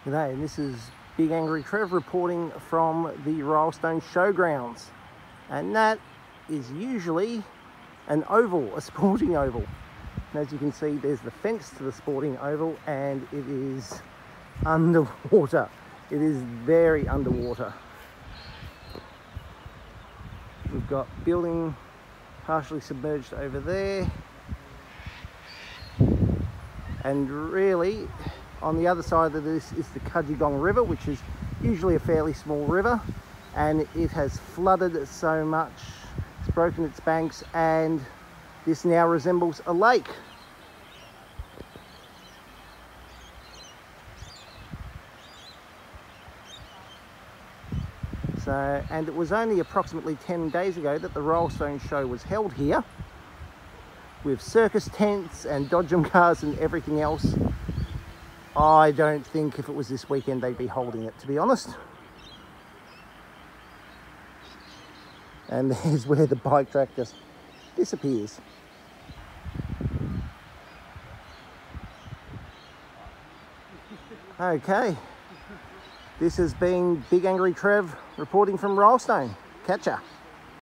G'day, and this is Big Angry Trev reporting from the Rylstone Showgrounds, and that is usually an oval, a sporting oval. And as you can see, there's the fence to the sporting oval, and it is underwater. It is very underwater. We've got building partially submerged over there, and really on the other side of this is the Cudgegong River, which is usually a fairly small river, and it has flooded so much, it's broken its banks, and this now resembles a lake. So, and it was only approximately 10 days ago that the Rylstone show was held here, with circus tents and dodgem cars and everything else. I don't think if it was this weekend they'd be holding it, to be honest. And there's where the bike track just disappears. Okay, this has been Big Angry Trev reporting from Rylstone. Catch ya.